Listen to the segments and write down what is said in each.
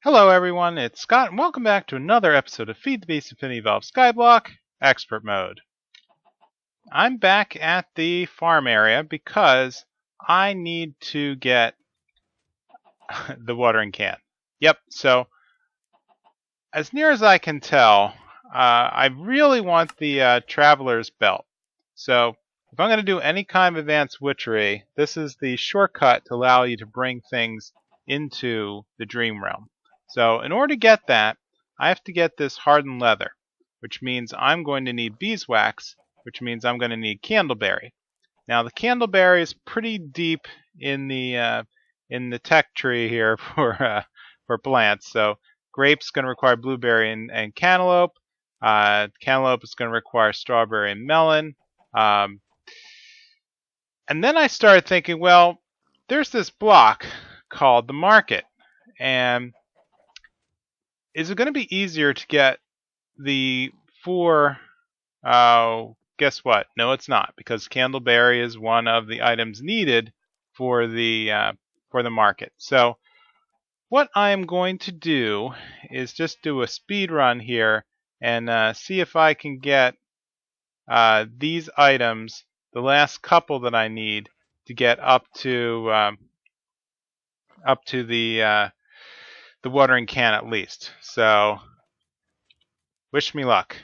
Hello everyone, it's Scott and welcome back to another episode of Feed the Beast Infinity Valve Skyblock Expert Mode. I'm back at the farm area because I need to get the watering can. Yep, so as near as I can tell, I really want the Traveler's Belt. So if I'm going to do any kind of advanced witchery, this is the shortcut to allow you to bring things into the Dream Realm. So in order to get that, I have to get this hardened leather, which means I'm going to need beeswax, which means I'm going to need candleberry. Now the candleberry is pretty deep in the tech tree here for plants. So grape's going to require blueberry and cantaloupe. Cantaloupe is going to require strawberry and melon. And then I started thinking, well, there's this block called the market, and is it going to be easier to get the four? Guess what? No, it's not, because candleberry is one of the items needed for the market. So what I am going to do is just do a speed run here and see if I can get these items, the last couple that I need to get up to the watering can at least. So wish me luck.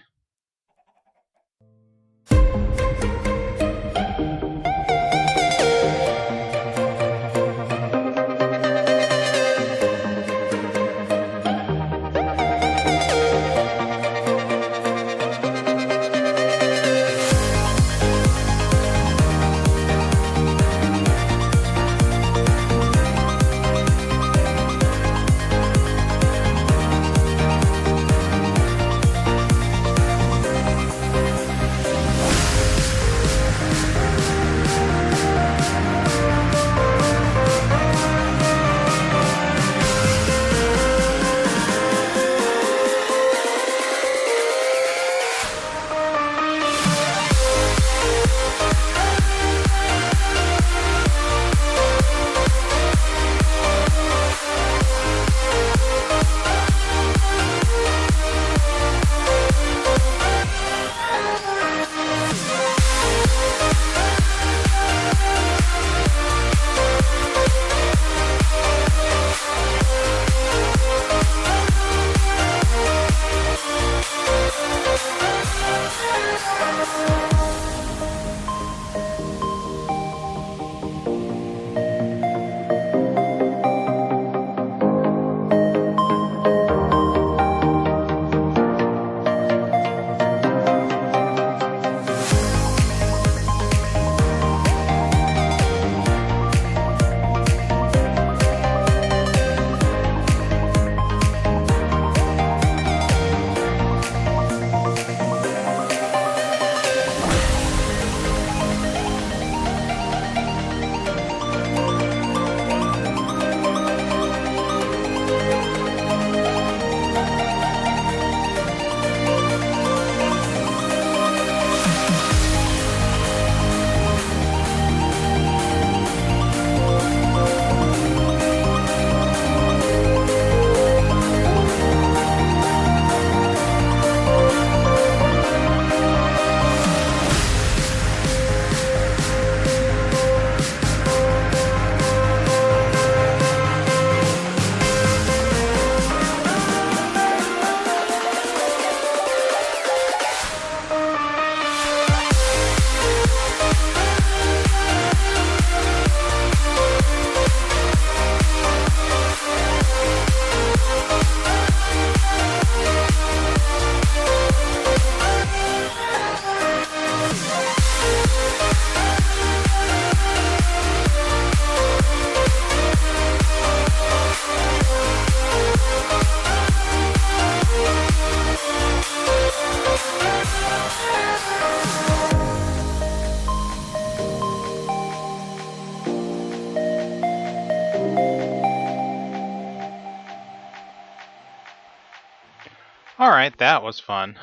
Alright, that was fun.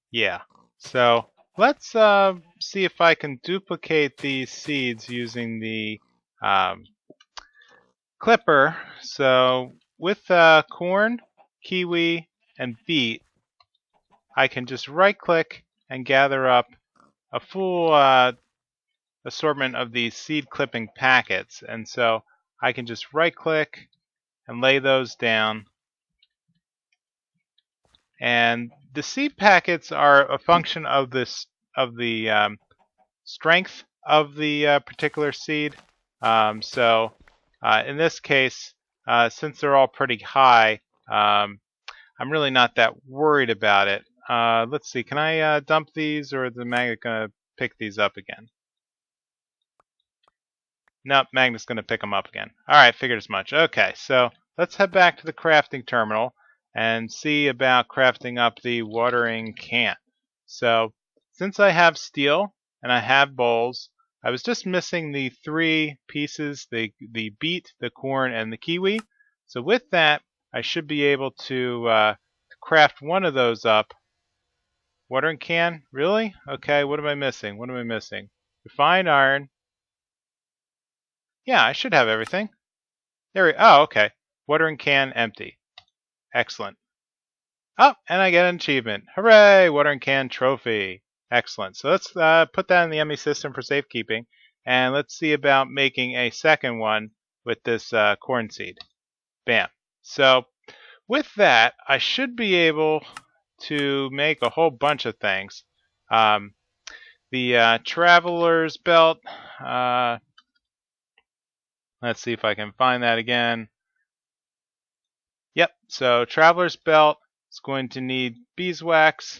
Yeah. So let's see if I can duplicate these seeds using the clipper. So with corn, kiwi, and beet, I can just right click and gather up a full assortment of these seed clipping packets. And so I can just right click and lay those down. And the seed packets are a function of the strength of the particular seed. In this case, since they're all pretty high, I'm really not that worried about it. Let's see, can I dump these, or is the magnet going to pick these up again? Nope, magnet's going to pick them up again. Alright, figured as much. Okay, so let's head back to the crafting terminal and see about crafting up the watering can. So, since I have steel and I have bowls, I was just missing the three pieces, the beet, the corn, and the kiwi. So with that, I should be able to craft one of those up. Watering can? Really? Okay, what am I missing? What am I missing? Refined iron. Yeah, I should have everything. Oh, okay. Watering can empty. Excellent. Oh, and I get an achievement. Hooray! Watering can trophy. Excellent. So let's put that in the ME system for safekeeping. And let's see about making a second one with this corn seed. Bam. So with that, I should be able to make a whole bunch of things. The traveler's belt. Let's see if I can find that again. Yep, so traveler's belt is going to need beeswax,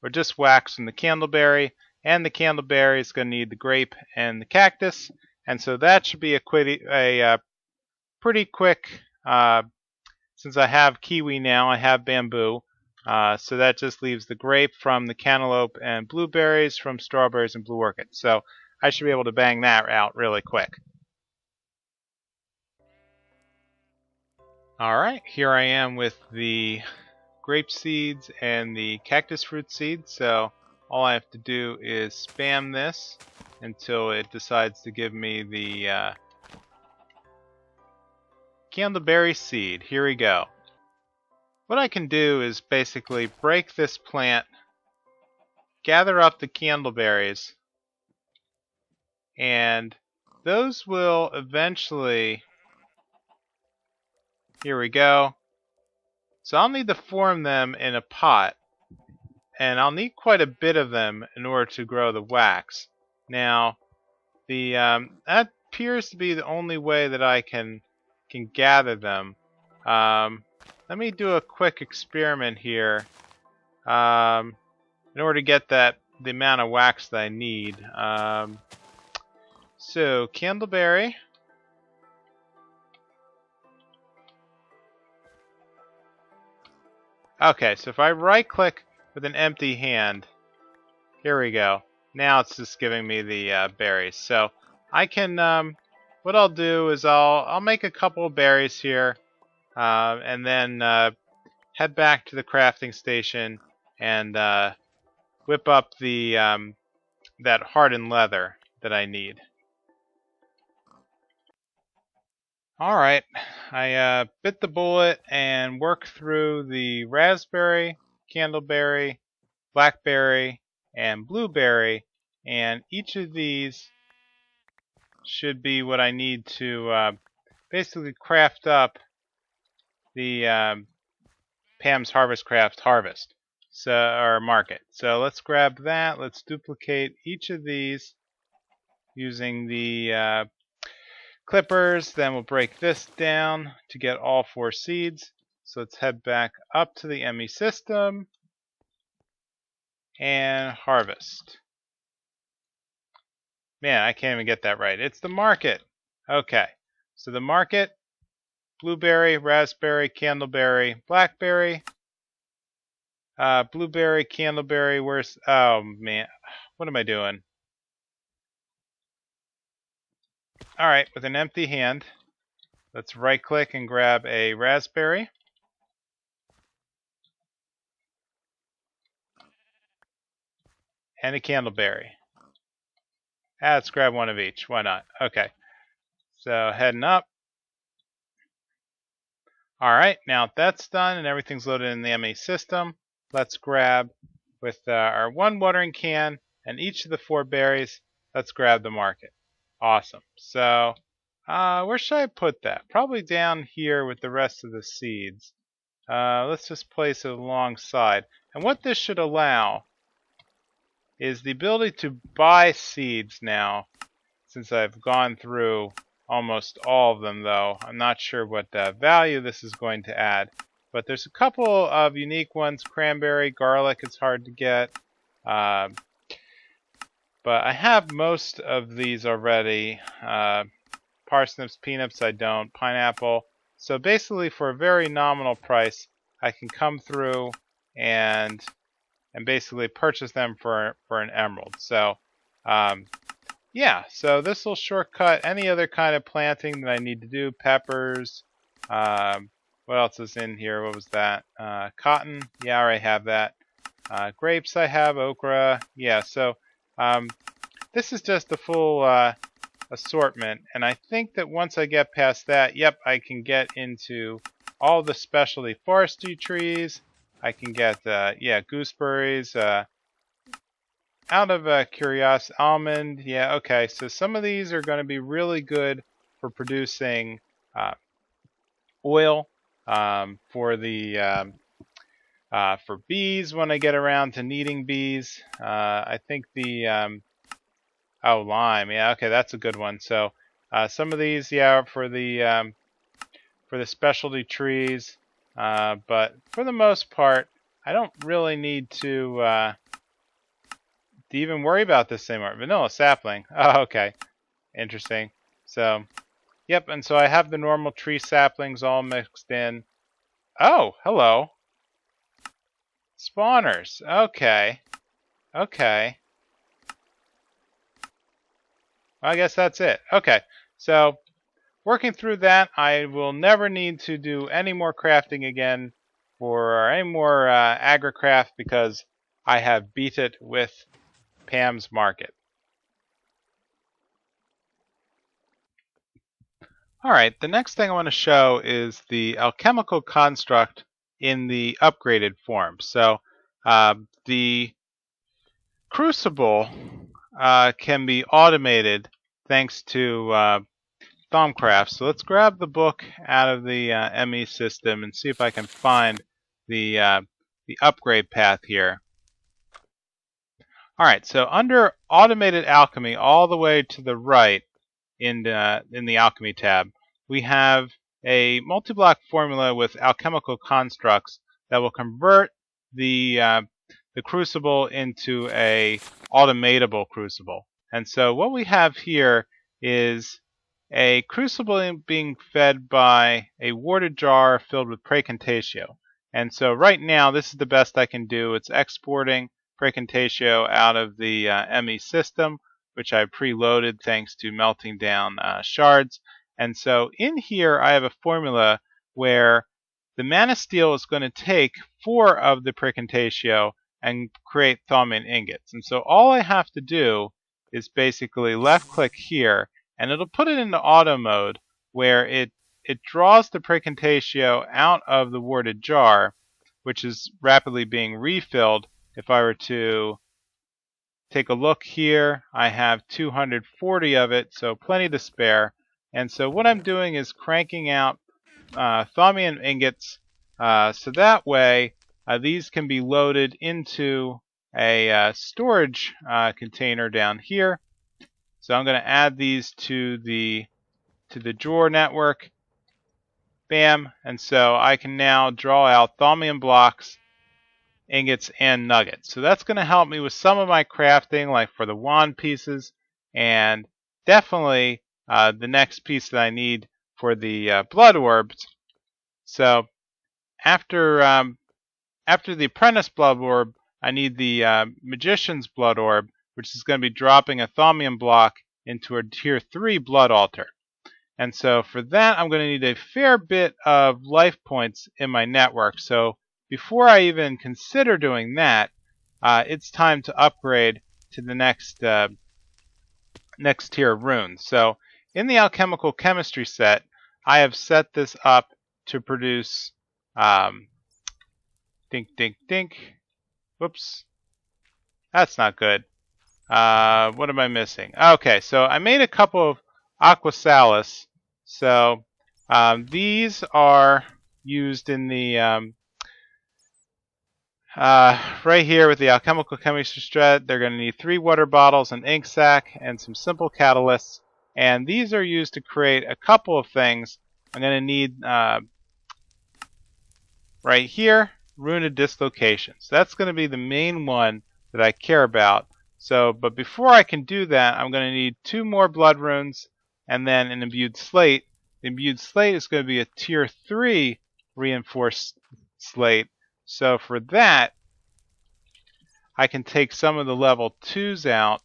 or just wax from the candleberry, and the candleberry is going to need the grape and the cactus, and so that should be a pretty quick, since I have kiwi now, I have bamboo, so that just leaves the grape from the cantaloupe and blueberries from strawberries and blue orchid. So I should be able to bang that out really quick. Alright, here I am with the grape seeds and the cactus fruit seeds, so all I have to do is spam this until it decides to give me the candleberry seed. Here we go. What I can do is basically break this plant, gather up the candleberries, and those will eventually, here we go. So I'll need to form them in a pot, and I'll need quite a bit of them in order to grow the wax. Now, that appears to be the only way that I can gather them. Let me do a quick experiment here in order to get the amount of wax that I need. So candleberry. Okay, so if I right click with an empty hand, here we go. Now it's just giving me the berries. So I can, what I'll do is I'll make a couple of berries here, and then head back to the crafting station and whip up the that hardened leather that I need. Alright, I bit the bullet and worked through the raspberry, candleberry, blackberry, and blueberry, and each of these should be what I need to basically craft up the Pam's Harvest Craft Harvest, or market. So let's grab that. Let's duplicate each of these using the clippers. Then we'll break this down to get all 4 seeds. So let's head back up to the ME system and harvest. Man, I can't even get that right. It's the market. Okay, so the market, blueberry, raspberry, candleberry, blackberry, blueberry, candleberry, where's, oh man, what am I doing? Alright, with an empty hand, let's right click and grab a raspberry. And a candleberry. Let's grab one of each, why not? Okay, so heading up, Alright, now that's done and everything's loaded in the ME system, let's grab with our one watering can and each of the 4 berries, let's grab the market. Awesome. So, where should I put that? Probably down here with the rest of the seeds. Let's just place it alongside. And what this should allow is the ability to buy seeds now, since I've gone through almost all of them, though. I'm not sure what value this is going to add. But there's a couple of unique ones. Cranberry, garlic is hard to get. But I have most of these already. Parsnips, peanuts I don't. Pineapple. So basically for a very nominal price, I can come through and basically purchase them for an emerald. So yeah, so this will shortcut any other kind of planting that I need to do. Peppers. What else is in here? What was that? Cotton. Yeah, I already have that. Grapes I have. Okra. Yeah, so this is just the full assortment. And I think that once I get past that, yep, I can get into all the specialty forestry trees. I can get, yeah, gooseberries. Out of curiosity, almond, yeah, okay. So some of these are going to be really good for producing oil for the for bees when I get around to needing bees. I think the oh, lime, yeah, okay, that's a good one. So some of these, yeah, for the specialty trees, but for the most part, I don't really need to even worry about this anymore. Vanilla sapling. Oh, okay. Interesting. So, yep, and so I have the normal tree saplings all mixed in. Oh, hello. Spawners. Okay. Okay. Well, I guess that's it. Okay. So, working through that, I will never need to do any more crafting again or any more Agricraft because I have beat it with Pam's Market. Alright, the next thing I want to show is the alchemical construct in the upgraded form. So the crucible can be automated thanks to Thaumcraft. So let's grab the book out of the ME system and see if I can find the upgrade path here. Alright, so under Automated Alchemy, all the way to the right in the Alchemy tab, we have a multi-block formula with alchemical constructs that will convert the crucible into a automatable crucible. And so what we have here is a crucible being fed by a warded jar filled with Praecantatio. And so right now, this is the best I can do. It's exporting Praecantatio out of the ME system, which I preloaded thanks to melting down shards. And so in here, I have a formula where the Mana Steel is going to take 4 of the Praecantatio and create Thaumian ingots. And so all I have to do is basically left-click here, and it'll put it into auto mode, where it draws the Praecantatio out of the warded jar, which is rapidly being refilled. If I were to take a look here, I have 240 of it, so plenty to spare. And so what I'm doing is cranking out Thaumian ingots, so that way these can be loaded into a storage container down here. So I'm going to add these to the drawer network. Bam, and so I can now draw out Thaumian blocks, ingots, and nuggets. So that's going to help me with some of my crafting, like for the wand pieces, and definitely the next piece that I need for the blood orbs. So after the apprentice blood orb, I need the magician's blood orb, which is going to be dropping a Thaumian block into a tier 3 blood altar. And so for that, I'm going to need a fair bit of life points in my network. So before I even consider doing that, it's time to upgrade to the next tier of runes. So in the alchemical chemistry set, I have set this up to produce dink, dink, dink. Whoops. That's not good. What am I missing? Okay, so I made a couple of aquasalis. So these are used in the right here with the alchemical chemistry strat. They're going to need 3 water bottles, an ink sac, and some simple catalysts. And these are used to create a couple of things. I'm going to need right here, Rune of Dislocation. So that's going to be the main one that I care about. So, but before I can do that, I'm going to need 2 more blood runes and then an imbued slate. The imbued slate is going to be a tier 3 reinforced slate. So for that, I can take some of the level 2s out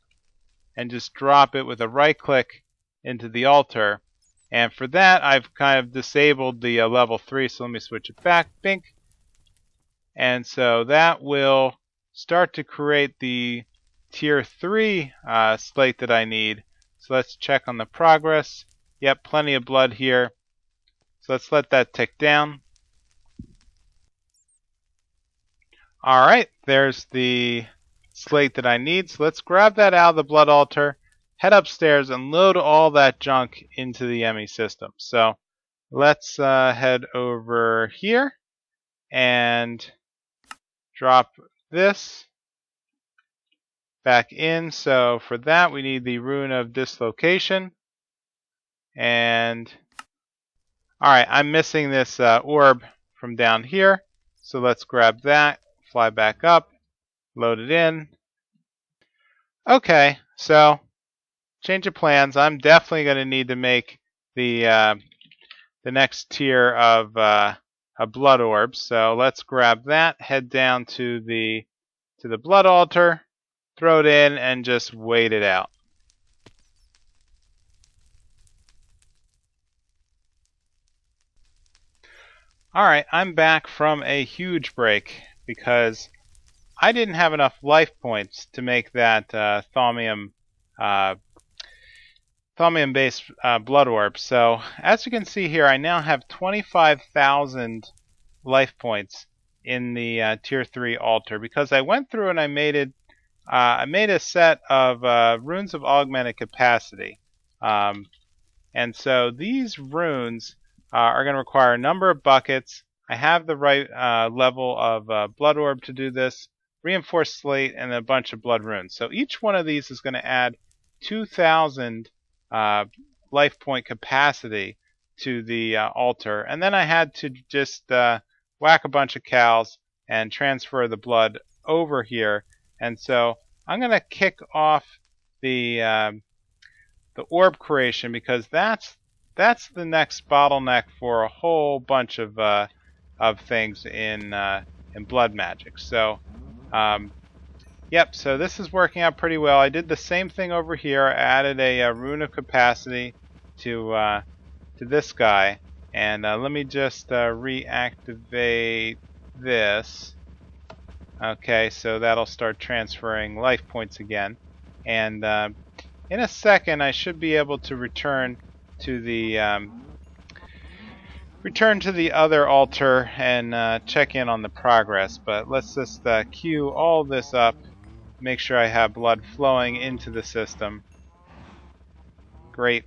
and just drop it with a right click into the altar. And for that, I've kind of disabled the level 3, so let me switch it back, bink. And so that will start to create the tier 3 slate that I need. So let's check on the progress. Yep, plenty of blood here. So let's let that tick down. Alright, there's the slate that I need. So let's grab that out of the blood altar, head upstairs, and load all that junk into the ME system. So let's head over here and drop this back in. So for that, we need the Rune of Dislocation. And alright, I'm missing this orb from down here. So let's grab that, fly back up, load it in. Okay, so change of plans. I'm definitely going to need to make the next tier of blood orbs. So let's grab that, head down to the blood altar, throw it in, and just wait it out. Alright, I'm back from a huge break because I didn't have enough life points to make that thaumium-based blood orb. So as you can see here, I now have 25,000 life points in the tier 3 altar because I went through and I made it. I made a set of runes of augmented capacity, and so these runes are going to require a number of buckets. I have the right level of blood orb to do this, reinforced slate, and a bunch of blood runes. So each one of these is going to add 2,000 life point capacity to the altar. And then I had to just whack a bunch of cows and transfer the blood over here. And so I'm going to kick off the orb creation because that's the next bottleneck for a whole bunch of things in blood magic. So yep, so this is working out pretty well. I did the same thing over here. I added a rune of capacity to this guy, and let me just reactivate this. Okay, so that'll start transferring life points again, and in a second I should be able to return to the other altar and check in on the progress. But let's just queue all this up, make sure I have blood flowing into the system. Great.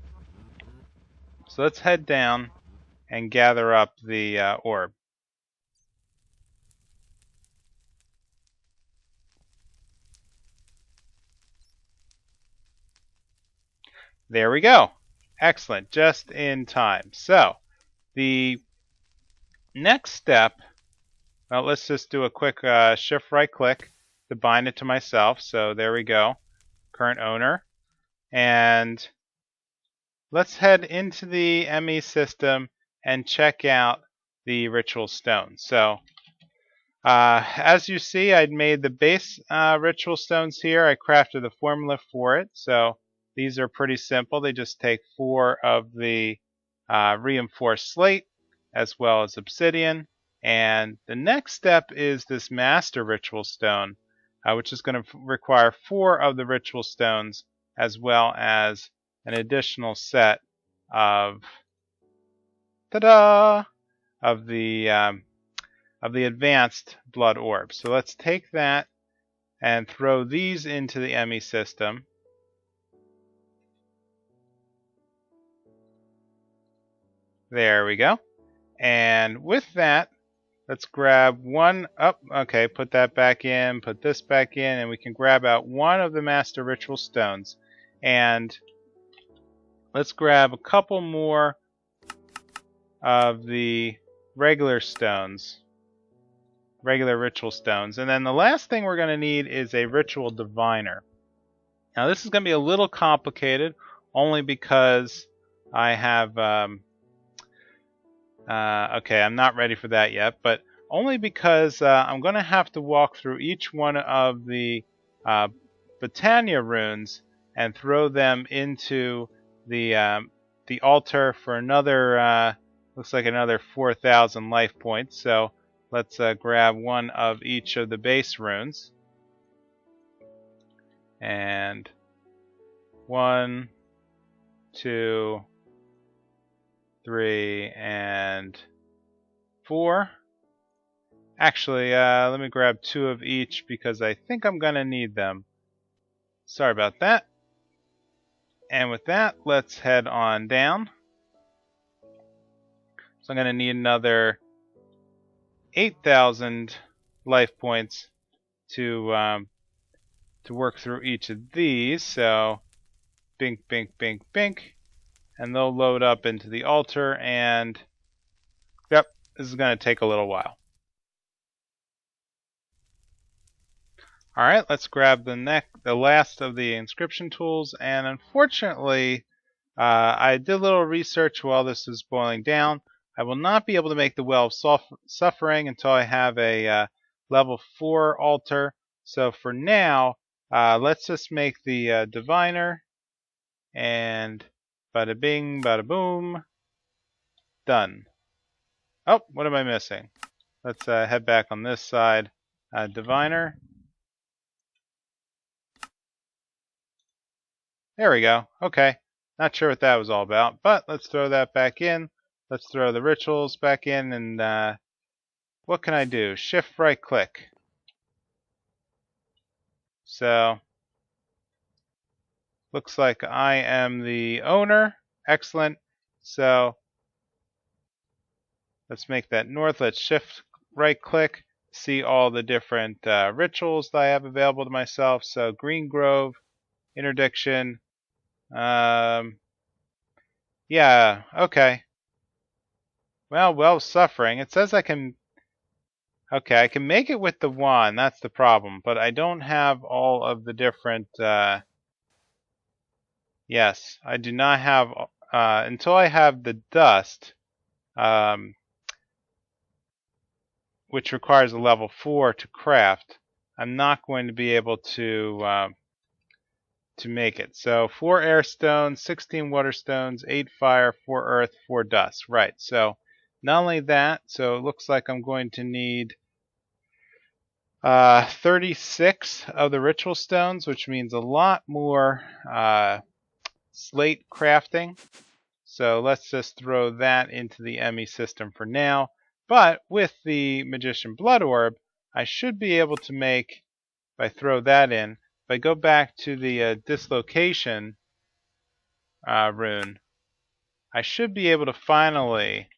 So let's head down and gather up the orb. There we go. Excellent, just in time. So the next step, well, let's just do a quick shift right click to bind it to myself. So there we go, current owner. And let's head into the ME system and check out the ritual stone. So as you see, I'd made the base ritual stones here. I crafted the formula for it. So these are pretty simple. They just take 4 of the reinforced slate as well as obsidian. And the next step is this master ritual stone, which is going to require 4 of the ritual stones as well as an additional set of of the advanced Blood Orb. So let's take that and throw these into the ME system. There we go. And with that, let's grab one up. Okay, put that back in, put this back in, and we can grab out one of the Master Ritual Stones. And let's grab a couple more of the regular stones, regular ritual stones. And then the last thing we're going to need is a ritual diviner. Now this is going to be a little complicated, only because I have okay, I'm not ready for that yet, but only because I'm going to have to walk through each one of the Britannia runes and throw them into the altar for another, looks like another 4,000 life points. So let's grab one of each of the base runes. And 1, 2, 3, and 4. Actually, let me grab 2 of each because I think I'm going to need them. Sorry about that. And with that, let's head on down. So I'm going to need another 8,000 life points to work through each of these. So, bink, bink, bink, bink. And they'll load up into the altar, and yep, this is going to take a little while. Alright, let's grab the last of the inscription tools, and unfortunately, I did a little research while this is boiling down. I will not be able to make the Well of Suffering until I have a level 4 altar. So for now, let's just make the Diviner, and bada bing, bada boom, done. Oh, what am I missing? Let's head back on this side. Diviner. There we go. Okay. Not sure what that was all about, but let's throw that back in. Let's throw the rituals back in, and what can I do? Shift right click. So, looks like I am the owner. Excellent. So, let's make that north. Let's shift right click. See all the different rituals that I have available to myself. So, Green Grove, Interdiction. Yeah, okay. Well, suffering. It says I can. Okay, I can make it with the wand. That's the problem. But I don't have all of the different. Yes, I do not have until I have the dust, which requires a level 4 to craft. I'm not going to be able to make it. So 4 air stones, 16 water stones, 8 fire, 4 earth, 4 dust. Right. So not only that, so it looks like I'm going to need 36 of the ritual stones, which means a lot more slate crafting. So let's just throw that into the ME system for now. But with the Magician Blood Orb, I should be able to make, if I throw that in, if I go back to the dislocation rune, I should be able to finally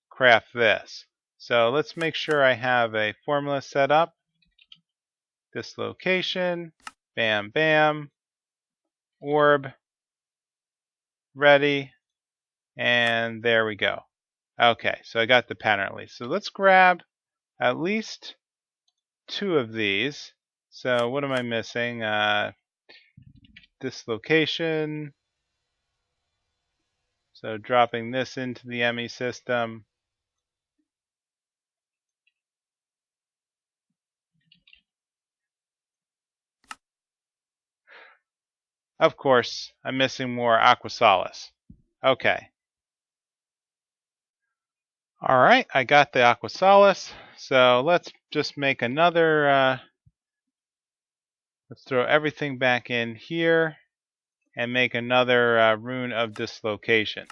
craft this. So let's make sure I have a formula set up. Dislocation, bam, bam, orb, ready, and there we go. Okay, so I got the pattern at least. So let's grab at least 2 of these. So what am I missing? Dislocation. So dropping this into the ME system. Of course, I'm missing more Aquasalis. Okay. Alright, I got the Aquasalis. So let's just make another, let's throw everything back in here and make another rune of dislocation.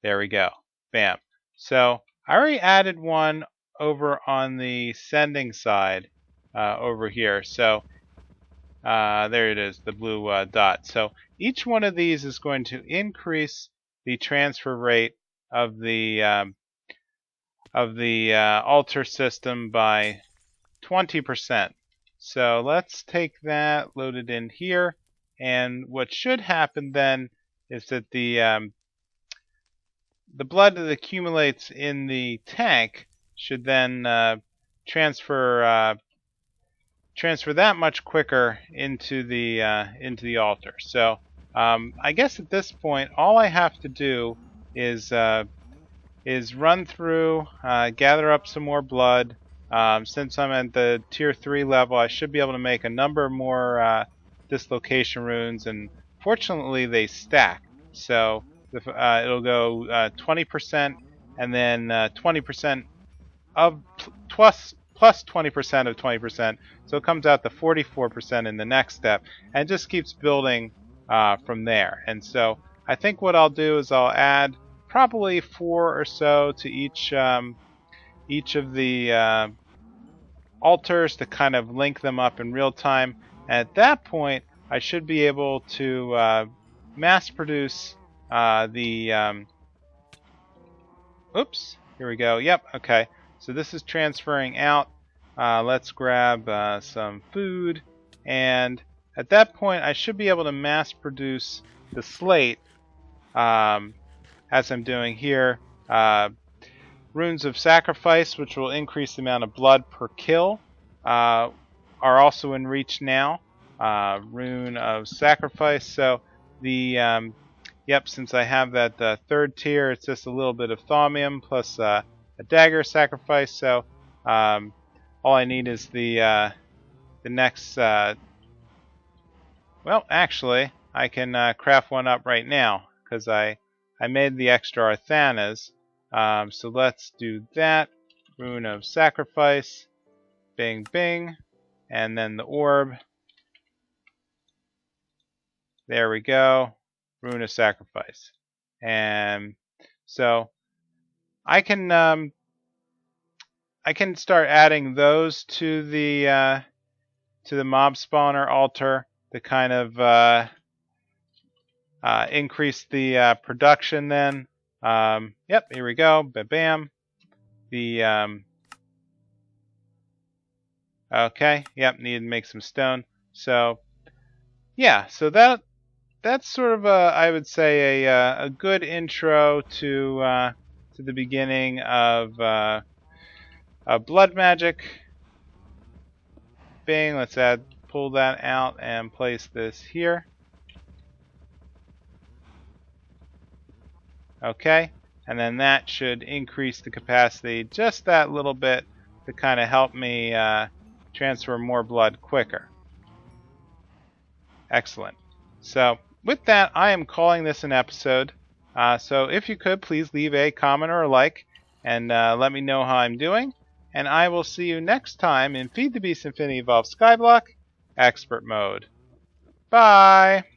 There we go. Bam. So I already added one over on the sending side over here. So there it is, the blue dot. So each one of these is going to increase the transfer rate of the altar system by 20%. So let's take that, load it in here, and what should happen then is that the blood that accumulates in the tank should then transfer that much quicker into the altar. So I guess at this point, all I have to do is run through, gather up some more blood. Since I'm at the tier 3 level, I should be able to make a number more dislocation runes, and fortunately they stack. So it'll go 20% and then 20% of plus 20% of 20%. So it comes out to 44% in the next step, and it just keeps building from there. And so I think what I'll do is I'll add probably 4 or so to each of the altars to kind of link them up in real time. And at that point, I should be able to mass produce oops, here we go. Yep, okay. So this is transferring out. Let's grab some food, and at that point I should be able to mass produce the slate as I'm doing here. Runes of Sacrifice, which will increase the amount of blood per kill, are also in reach now. Rune of Sacrifice. So the yep, since I have that third tier, it's just a little bit of thaumium plus a dagger sacrifice. So all I need is the next. Well, actually, I can craft one up right now because I made the extra Arthanas. So let's do that. Rune of Sacrifice. Bing, bing. And then the orb. There we go. Rune of Sacrifice. And so I can start adding those to the mob spawner altar to kind of increase the production then. Yep, here we go. Bam. The okay, yep, need to make some stone. So yeah, so that's sort of I would say a good intro to the beginning of blood magic. Bing, let's pull that out and place this here. Okay, and then that should increase the capacity just that little bit to kind of help me transfer more blood quicker. Excellent. So with that, I am calling this an episode. So if you could, please leave a comment or a like and let me know how I'm doing. And I will see you next time in Feed the Beast Infinity Evolved Skyblock Expert Mode. Bye!